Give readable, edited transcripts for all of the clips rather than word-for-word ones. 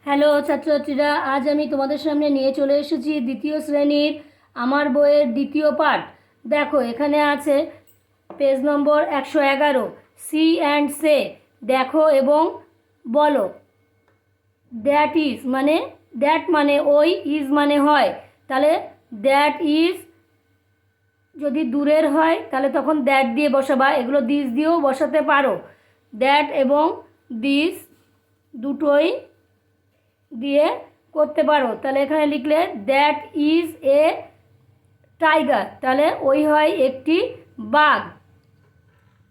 Hello ছাত্রছাত্রীরা, আজ আমি তোমাদের সামনে নিয়ে চলে এসেছি দ্বিতীয় শ্রেণীর আমার বইয়ের দ্বিতীয় পাঠ। দেখো এখানে আছে পেজ নম্বর 111, সি অ্যান্ড সে। দেখো এবং বলো। দ্যাট ইজ মানে দ্যাট মানে ওই, ইজ মানে হয়। তাহলে দ্যাট ইজ যদি দূরের হয় তাহলে তখন দ্যাট দিয়ে বসাবা, এগুলো দিস দিয়েও বসাতে পারো। দ্যাট এবং দিস দুটোই দিয়ে করতে পারো। তাহলে এখানে লিখলে দ্যাট ইজ এ টাইগার, তাহলে ওই হয় একটি বাঘ।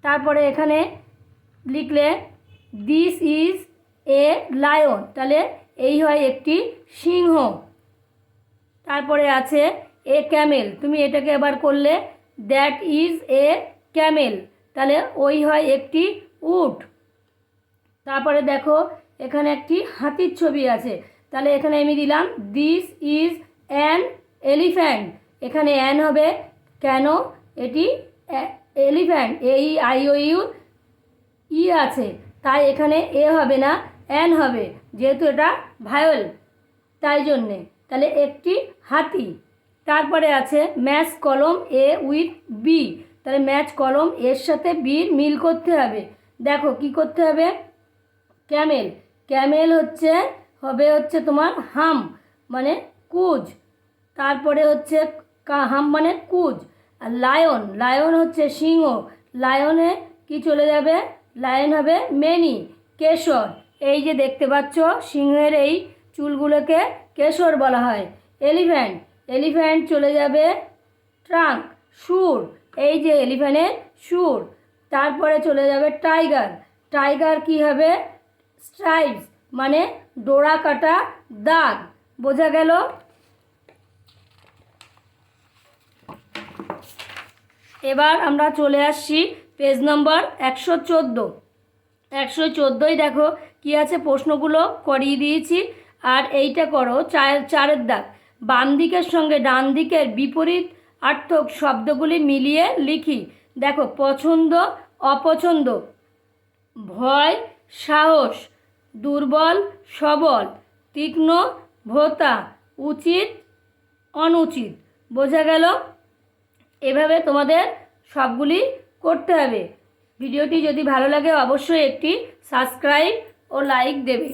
তারপরে এখানে লিখলে দিস ইজ এ লায়ন, তাহলে এই হয় একটি সিংহ। তারপরে আছে এ ক্যামেল, তুমি এটাকে আবার করলে দ্যাট ইজ এ ক্যামেল, তাহলে ওই হয় একটি উট। তারপরে দেখো এখানে একটি হাতির ছবি আছে, তাহলে এখানে আমি দিলাম দিস ইজ অ্যান এলিফ্যান্ট। এখানে অ্যান হবে কেন, এটি এলিফ্যান্ট, AEIOU ই আছে, তাই এখানে এ হবে না, অ্যান হবে, যেহেতু এটা ভায়োল তাই জন্যে। তাহলে একটি হাতি। তারপরে আছে ম্যাচ কলম এ উইথ বি, তাহলে ম্যাচ কলম এর সাথে বির মিল করতে হবে। দেখো কি করতে হবে, ক্যামেল, ক্যামেল হচ্ছে তোমার হাম মানে কুজ, তারপরে হচ্ছে হাম মানে কুজ। আর লায়ন, লায়ন হচ্ছে সিংহ, লায়নে কি চলে যাবে, লায়ন হবে মেনি। কেশর, এই যে দেখতে পাচ্ছ সিংহের এই চুলগুলোকে কেশর বলা হয়। এলিফ্যান্ট, এলিফ্যান্ট চলে যাবে ট্রাঙ্ক। সুর, এই যে এলিফ্যান্টের সুর। তারপরে চলে যাবে টাইগার, টাইগার কি হবে, স্ট্রাইপস মানে ডোরা কাটা দাগ। বোঝা গেল? এবার আমরা চলে আসছি পেজ নম্বর 114। 114ই দেখো কি আছে, প্রশ্নগুলো করিয়ে দিয়েছি। আর এইটা করো চারের দাগ, বাম দিকের সঙ্গে ডান দিকের বিপরীতার্থক শব্দগুলি মিলিয়ে লিখি। দেখো পছন্দ অপছন্দ, ভয় সাহস, দুর্বল সবল, তীক্ষ্ণ ভোঁতা, উচিত অনুচিত। বোঝা গেল? এভাবে তোমাদের সবগুলি করতে হবে। ভিডিওটি যদি ভালো লাগে অবশ্যই একটি সাবস্ক্রাইব ও লাইক দেবে।